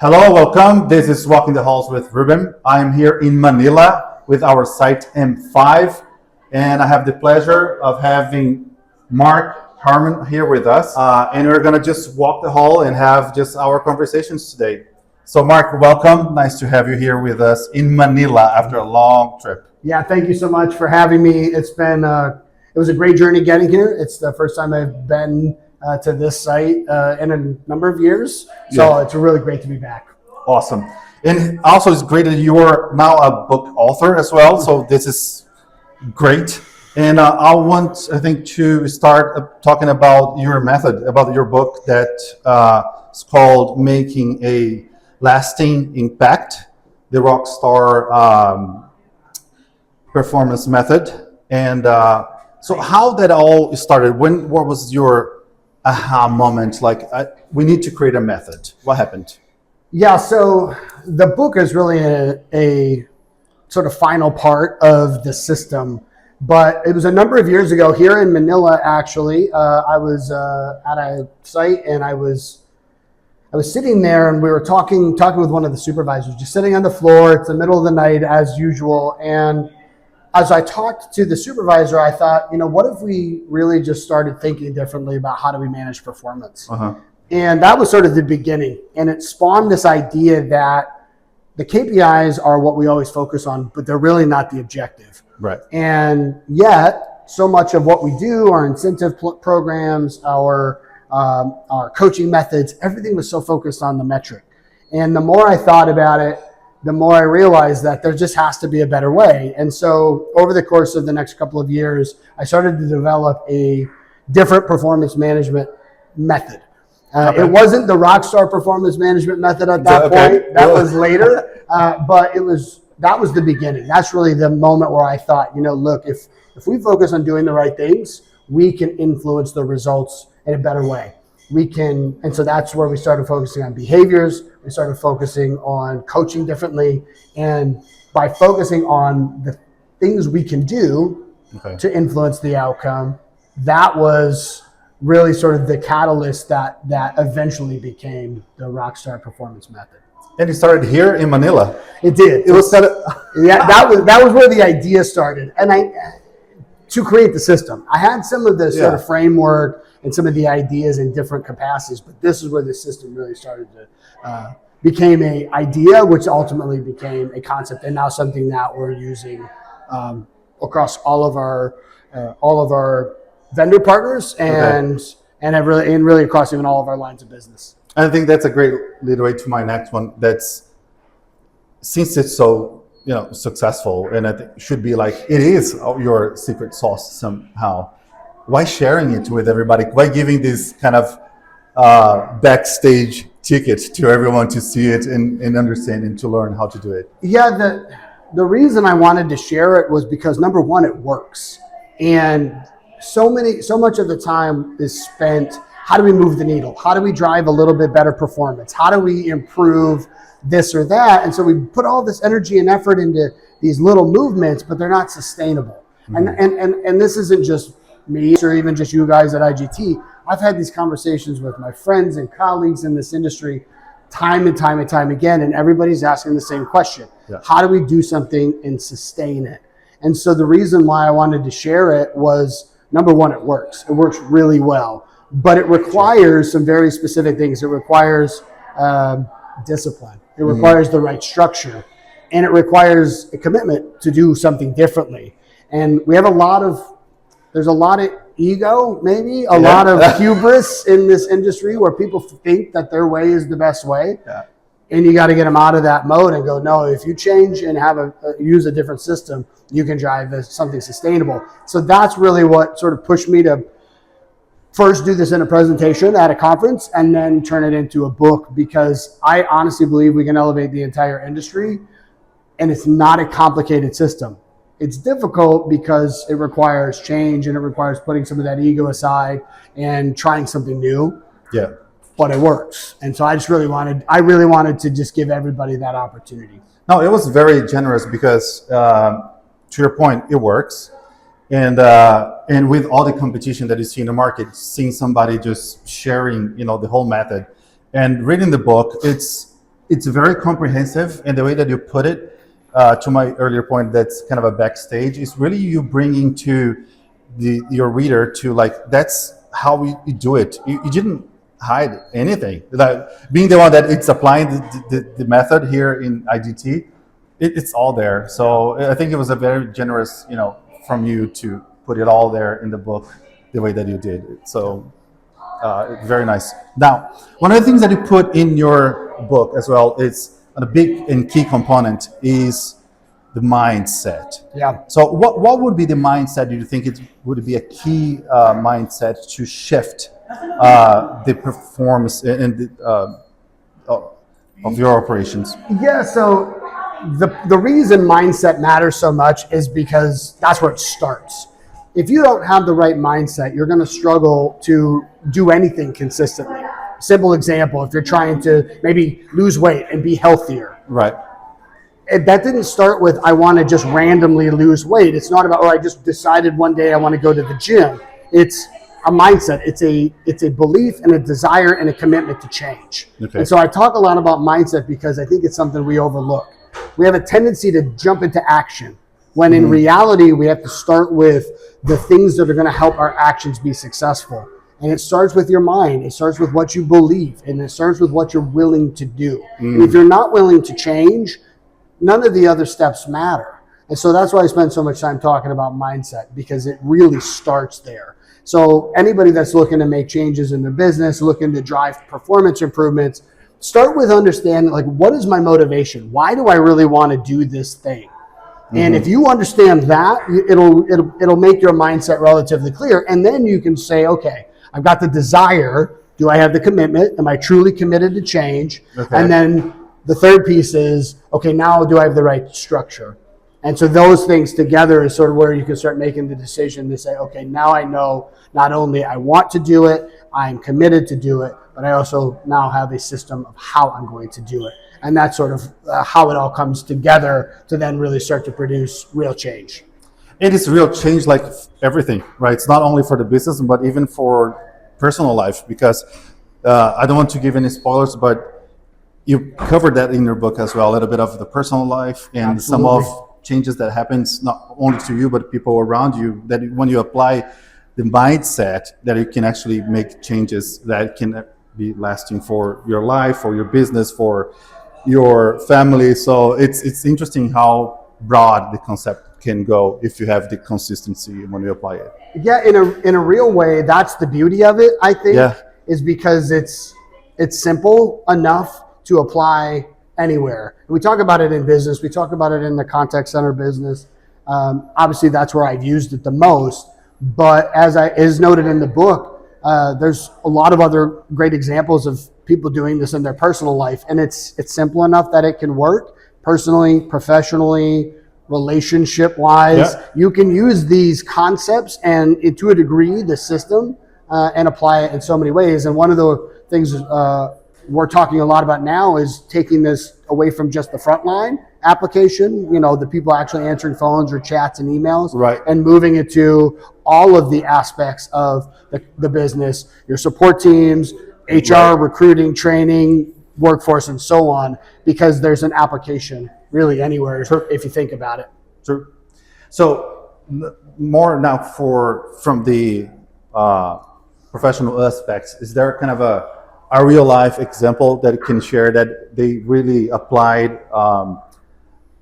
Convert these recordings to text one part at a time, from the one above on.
Hello, welcome. This is Walking the Halls with Rubem. I am here in Manila with our site M5, and I have the pleasure of having Mark Harmon here with us. And we're going to just walk the hall and have just our conversations today. So, Mark, welcome. Nice to have you here with us in Manila after a long trip. Yeah, thank you so much for having me. It was a great journey getting here. It's the first time I've been to this site in a number of years. So It's really great to be back. Awesome. And also it's great that you are now a book author as well. So this is great. And I think, to start talking about your method, about your book that is called Making a Lasting Impact, the Rockstar Performance Method. And so how that all started, what was your aha moment? Like, we need to create a method. What happened? Yeah, so the book is really a sort of final part of the system, but it was a number of years ago here in Manila. Actually, I was at a site and I was sitting there and we were talking with one of the supervisors, just sitting on the floor. It's the middle of the night as usual, and as I talked to the supervisor, I thought, what if we really just started thinking differently about how do we manage performance? And that was sort of the beginning. And it spawned this idea that the KPIs are what we always focus on, but they're really not the objective. Right. And yet, so much of what we do, our incentive programs, our coaching methods, everything was so focused on the metric. And the more I thought about it, the more I realized that there just has to be a better way. And so over the course of the next couple of years, I started to develop a different performance management method. It wasn't the Rockstar Performance Management Method at that point. That was later, but that was the beginning. That's really the moment where I thought, look, if we focus on doing the right things, we can influence the results in a better way. And so that's where we started focusing on behaviors. We started focusing on coaching differently. And by focusing on the things we can do to influence the outcome, that was really sort of the catalyst that eventually became the Rockstar Performance Method. And it started here in Manila. It did. It was kind of that was where the idea started. And to create the system, I had some of the sort of framework and some of the ideas in different capacities, but this is where the system really started to became an idea, which ultimately became a concept, and now something that we're using across all of our vendor partners and really across even all of our lines of business. I think that's a great lead way to my next one. Since it's so successful, and I think it should be like it is your secret sauce somehow. Why sharing it with everybody? Why giving this kind of backstage ticket to everyone to see it and understand and to learn how to do it? Yeah, the reason I wanted to share it was because, number one, it works, and so much of the time is spent. How do we move the needle? How do we drive a little bit better performance? How do we improve this or that? And so we put all this energy and effort into these little movements, but they're not sustainable. And this isn't just me or even just you guys at IGT. I've had these conversations with my friends and colleagues in this industry time and time again, and everybody's asking the same question. How do we do something and sustain it? And so the reason why I wanted to share it was, number one, it works. It works really well, but it requires some very specific things. It requires discipline. It requires the right structure, and it requires a commitment to do something differently. And we have there's a lot of ego, maybe a lot of hubris in this industry where people think that their way is the best way. And you got to get them out of that mode and go, no, if you change and use a different system, you can drive something sustainable. So that's really what sort of pushed me to first do this in a presentation at a conference and then turn it into a book, because I honestly believe we can elevate the entire industry, and it's not a complicated system. It's difficult because it requires change and it requires putting some of that ego aside and trying something new. But it works. And so I really wanted to just give everybody that opportunity. No, it was very generous because, to your point, it works. And with all the competition that you see in the market, seeing somebody just sharing, the whole method and reading the book, it's it's very comprehensive, and the way that you put it, to my earlier point, that's kind of a backstage. Is really you bringing to your reader to like that's how you do it. You didn't hide anything. Like being the one that it's applying the method here in IGT, it's all there. So I think it was a very generous, from you to put it all there in the book the way that you did. So very nice. Now, one of the things that you put in your book as well is a big and key component is the mindset. Yeah. So what would be the mindset do you think it would be a key mindset to shift the performance of your operations? Yeah, so the reason mindset matters so much is because that's where it starts. If you don't have the right mindset, you're going to struggle to do anything consistently. Simple example, if you're trying to maybe lose weight and be healthier. Right. That didn't start with, I want to just randomly lose weight. It's not about, I just decided one day I want to go to the gym. It's a mindset. It's a belief and a desire and a commitment to change. Okay. And so I talk a lot about mindset because I think it's something we overlook. We have a tendency to jump into action when in reality we have to start with the things that are going to help our actions be successful. And it starts with your mind. It starts with what you believe, and it starts with what you're willing to do. And if you're not willing to change, none of the other steps matter. And so that's why I spend so much time talking about mindset, because it really starts there. So anybody that's looking to make changes in their business, looking to drive performance improvements, start with understanding, like, what is my motivation? Why do I really want to do this thing? And if you understand that, it'll make your mindset relatively clear. And then you can say, okay, I've got the desire. Do I have the commitment? Am I truly committed to change? Okay. And then the third piece is, okay, now do I have the right structure? And so those things together is sort of where you can start making the decision to say, okay, now I know not only I want to do it, I'm committed to do it, but I also now have a system of how I'm going to do it. And that's sort of how it all comes together to then really start to produce real change. It is real change, like everything, right? It's not only for the business, but even for personal life, because I don't want to give any spoilers, but you covered that in your book as well, a little bit of the personal life and Absolutely. some of changes that happens not only to you, but people around you, that when you apply the mindset, that you can actually make changes that can be lasting for your life, for your business, for your family. So it's interesting how broad the concept can go if you have the consistency when you apply it. Yeah, in a real way, that's the beauty of it, I think, is because it's simple enough to apply anywhere. We talk about it in business. We talk about it in the contact center business. Obviously, that's where I've used it the most. But as is noted in the book, there's a lot of other great examples of people doing this in their personal life, and it's simple enough that it can work personally, professionally, relationship-wise. Yeah. You can use these concepts and, to a degree, the system, and apply it in so many ways. And one of the things we're talking a lot about now is taking this away from just the frontline application, the people actually answering phones or chats and emails, right, and moving it to all of the aspects of the business, your support teams, HR, right, recruiting, training, workforce, and so on, because there's an application really anywhere, if you think about it. True. So more now from the professional aspects, is there kind of a real life example that you can share that they really applied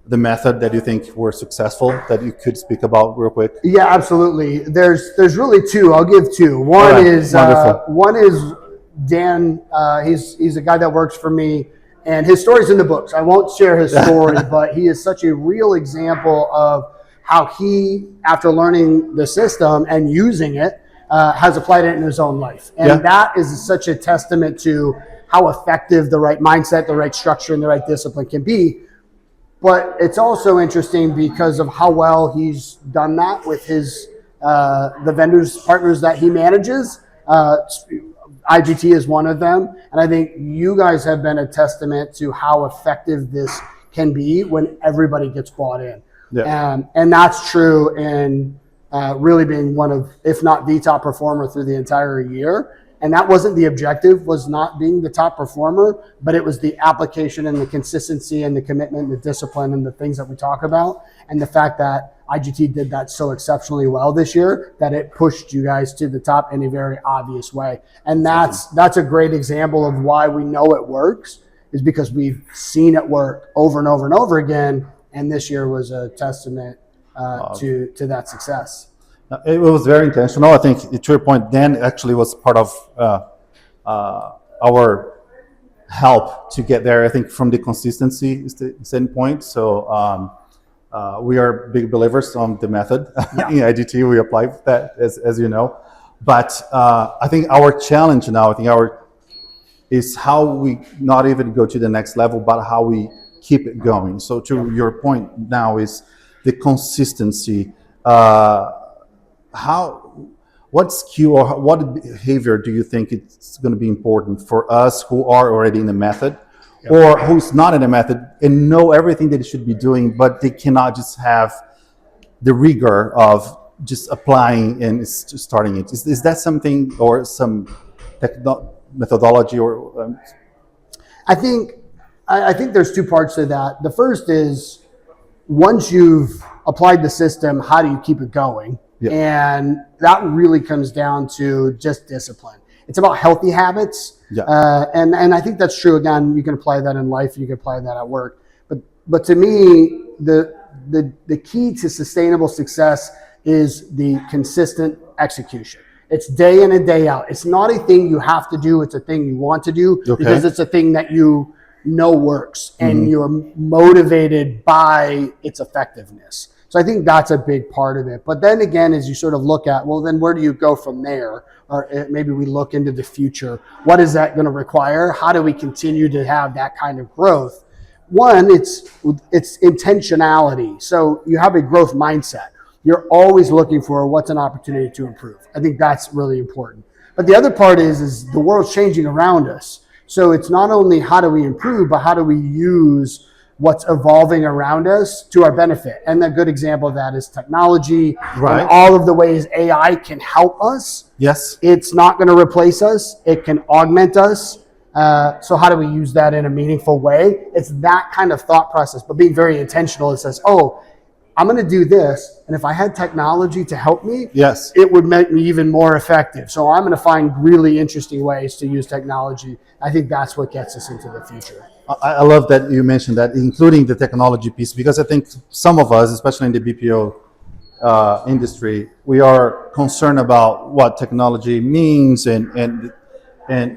the method that you think were successful that you could speak about real quick? Yeah, absolutely. There's really two. I'll give two. One is Dan. He's a guy that works for me, and his story's in the books. I won't share his story, but he is such a real example of how he, after learning the system and using it, has applied it in his own life. And that is such a testament to how effective the right mindset, the right structure, and the right discipline can be. But it's also interesting because of how well he's done that with his the vendors, partners that he manages. IGT is one of them. And I think you guys have been a testament to how effective this can be when everybody gets bought in. Yeah. And that's true in really being one of, if not the top performer through the entire year. And that wasn't the objective, was not being the top performer, but it was the application and the consistency and the commitment and the discipline and the things that we talk about. And the fact that IGT did that so exceptionally well this year that it pushed you guys to the top in a very obvious way. And that's a great example of why we know it works, is because we've seen it work over and over and over again. And this year was a testament to that success. It was very intentional. I think, to your point, Dan actually was part of our help to get there. I think from the consistency standpoint. So we are big believers on the method. In IGT, we apply that, as you know. But I think our challenge now, is how we not even go to the next level, but how we keep it going. So to your point now is the consistency. What skill or what behavior do you think it's going to be important for us who are already in the method, or who's not in the method and know everything that they should be doing, but they cannot just have the rigor of just applying and starting it? Is that something, or some methodology, or I think there's two parts to that. The first is, once you've applied the system, how do you keep it going? And that really comes down to just discipline. It's about healthy habits. And I think that's true. Again, you can apply that in life, you can apply that at work. But to me, the key to sustainable success is the consistent execution. It's day in and day out. It's not a thing you have to do, it's a thing you want to do, because it's a thing that you know works, and you're motivated by its effectiveness. So I think that's a big part of it. But then again, as you sort of look at, well, then where do you go from there? Or maybe we look into the future. What is that going to require? How do we continue to have that kind of growth? One, it's intentionality. So you have a growth mindset. You're always looking for what's an opportunity to improve. I think that's really important. But the other part is the world's changing around us. So it's not only how do we improve, but how do we use what's evolving around us to our benefit. And a good example of that is technology, and all of the ways AI can help us. Yes. It's not going to replace us. It can augment us. So how do we use that in a meaningful way? It's that kind of thought process, but being very intentional. It says, oh, I'm going to do this, and if I had technology to help me, it would make me even more effective. So I'm going to find really interesting ways to use technology. I think that's what gets us into the future. I love that you mentioned that, including the technology piece, because I think some of us, especially in the BPO industry, we are concerned about what technology means and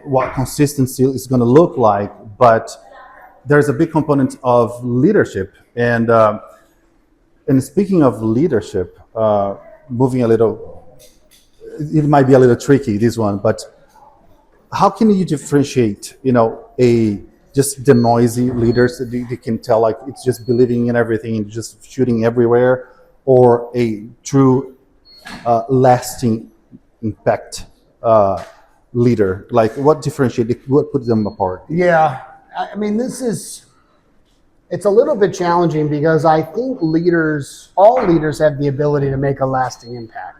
what consistency is going to look like. But there's a big component of leadership. And speaking of leadership, moving a little, it might be a little tricky, this one, but how can you differentiate, just the noisy leaders that you can tell, like, it's just believing in everything and just shooting everywhere, or a true lasting impact leader? Like, what differentiates, what puts them apart? Yeah, I mean, it's a little bit challenging, because I think all leaders have the ability to make a lasting impact.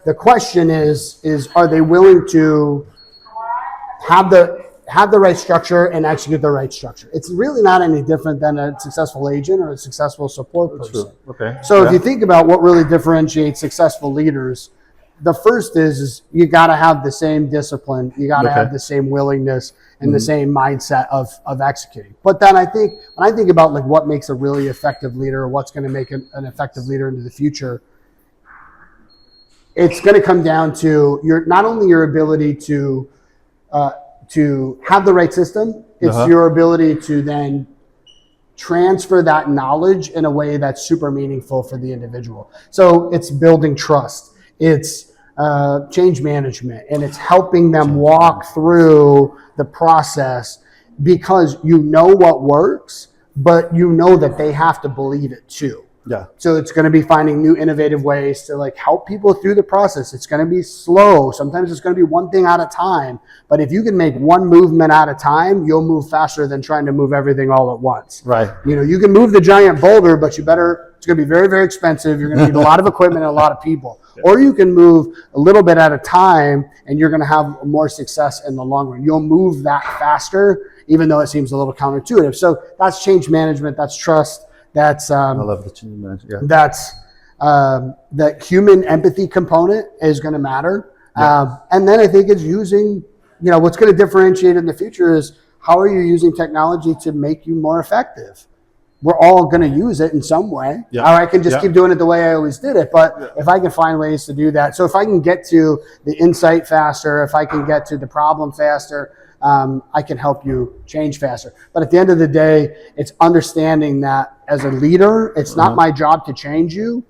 The question is are they willing to have the right structure and execute the right structure? It's really not any different than a successful agent or a successful support person. So if you think about what really differentiates successful leaders, the first is you got to have the same discipline, you got to have the same willingness and the same mindset of executing. But then when I think about like what makes a really effective leader, or what's going to make an effective leader into the future, it's going to come down to not only your ability to have the right system, it's your ability to then transfer that knowledge in a way that's super meaningful for the individual. So it's building trust, it's change management, and it's helping them walk through the process, because you know what works, but you know that they have to believe it too. Yeah. So it's going to be finding new innovative ways to like help people through the process. It's going to be slow. Sometimes it's going to be one thing at a time. But if you can make one movement at a time, you'll move faster than trying to move everything all at once. Right. You know, you can move the giant boulder, but it's going to be very, very expensive. You're going to need a lot of equipment and a lot of people. Yeah. Or you can move a little bit at a time and you're going to have more success in the long run. You'll move that faster, even though it seems a little counterintuitive. So that's change management. That's trust. That's I love the change management. Yeah. That's that human empathy component is going to matter. Yeah. And then I think it's using, you know, what's going to differentiate in the future is how are you using technology to make you more effective? We're all going to use it in some way. Yeah. Or I can just keep doing it the way I always did it. But if I can find ways to do that, so if I can get to the insight faster, if I can get to the problem faster, I can help you change faster. But at the end of the day, it's understanding that as a leader, it's not my job to change you.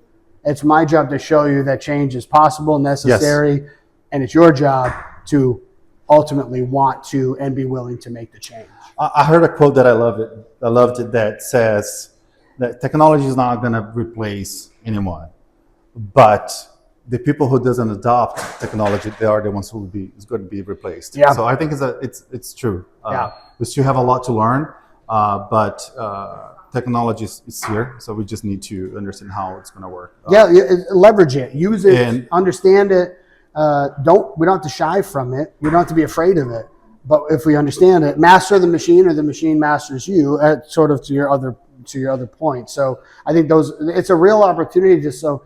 It's my job to show you that change is possible, necessary, and it's your job to ultimately want to and be willing to make the change. I heard a quote that I loved it that says that technology is not going to replace anyone, but the people who doesn't adopt technology, they are the ones who is going to be replaced. Yeah. So I think it's true. We still have a lot to learn, but technology is here, so we just need to understand how it's going to work. Leverage it, use it, and understand it. We don't have to shy from it. We don't have to be afraid of it. But if we understand it, master the machine or the machine masters you. Sort of to your other point. So I think it's a real opportunity just so.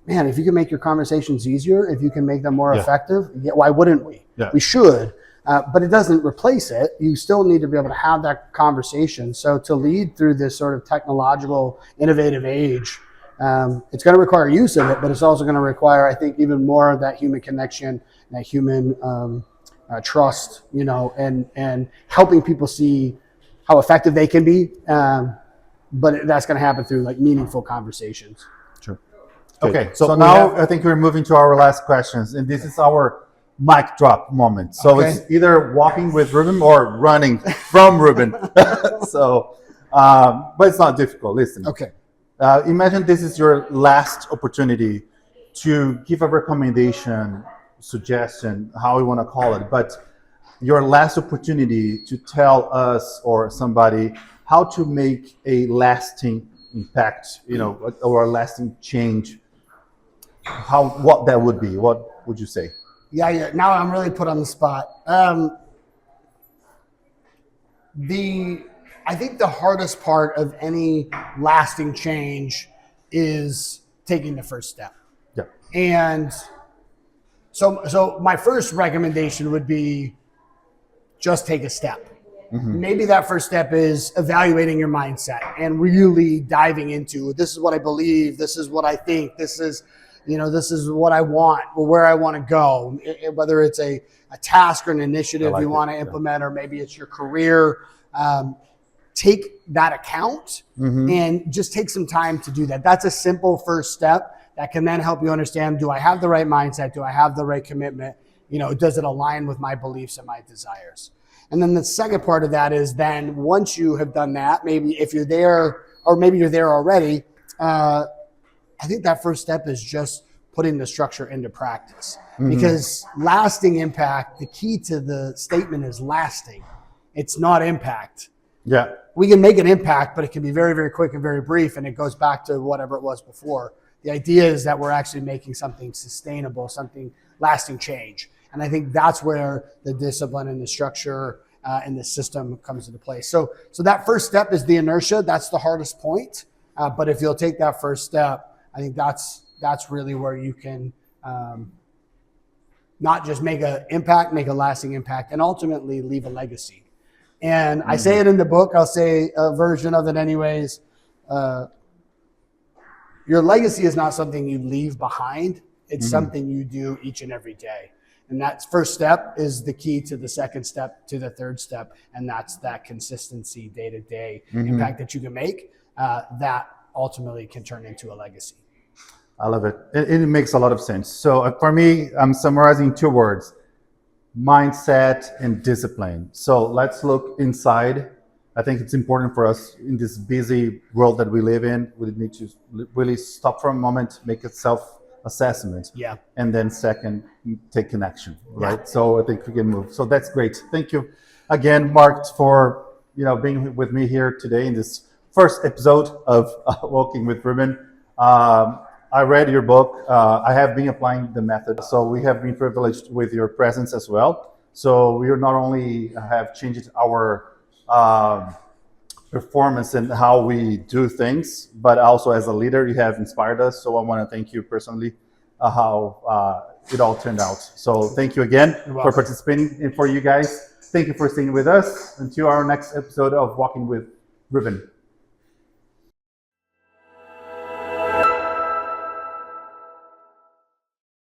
Man, if you can make your conversations easier, if you can make them more effective, why wouldn't we? Yeah. We should, but it doesn't replace it. You still need to be able to have that conversation. So to lead through this sort of technological, innovative age, it's going to require use of it, but it's also going to require, I think, even more of that human connection, that human trust, you know, and helping people see how effective they can be. But that's going to happen through like meaningful conversations. Sure. Okay, so now I think we're moving to our last questions, and this is our mic drop moment. So it's either walking with Rubem or running from Rubem. So, but it's not difficult. Listen. Okay. Imagine this is your last opportunity to give a recommendation, suggestion, how you want to call it, but your last opportunity to tell us or somebody how to make a lasting impact, you know, or a lasting change. What that would be? What would you say? Yeah. Now I'm really put on the spot. I think the hardest part of any lasting change is taking the first step. Yeah. And so my first recommendation would be just take a step. Mm-hmm. Maybe that first step is evaluating your mindset and really diving into, this is what I believe, this is what I think, this is what I want or where I want to go, whether it's a task or an initiative you want to implement, or maybe it's your career. Take that account and just take some time to do that. That's a simple first step that can then help you understand, do I have the right mindset? Do I have the right commitment? You know, does it align with my beliefs and my desires? And then the second part of that is then once you have done that, maybe if you're there, or maybe you're there already, I think that first step is just putting the structure into practice. Because lasting impact, the key to the statement is lasting. It's not impact. Yeah. We can make an impact, but it can be very, very quick and very brief, and it goes back to whatever it was before. The idea is that we're actually making something sustainable, something lasting change. And I think that's where the discipline and the structure and the system comes into play. So that first step is the inertia. That's the hardest point. But if you'll take that first step, I think that's really where you can not just make an impact, make a lasting impact, and ultimately leave a legacy. And I say it in the book. I'll say a version of it anyways. Your legacy is not something you leave behind. It's something you do each and every day. And that first step is the key to the second step, to the third step. And that's that consistency, day-to-day impact that you can make that ultimately can turn into a legacy. I love it. It makes a lot of sense. So for me, I'm summarizing 2 words: mindset and discipline. So let's look inside I think it's important for us in this busy world that we live in. We need to really stop for a moment, make a self-assessment, Yeah. and then second, take connection, right? So I think we can move. So that's great. Thank you again, Mark, for being with me here today in this first episode of Walking with Rubem. I read your book. I have been applying the method, so we have been privileged with your presence as well. So we are not only have changed our performance and how we do things, but also as a leader, you have inspired us. So I want to thank you personally how it all turned out. So thank you again for participating, and for you guys, thank you for staying with us until our next episode of Walking with Rubem.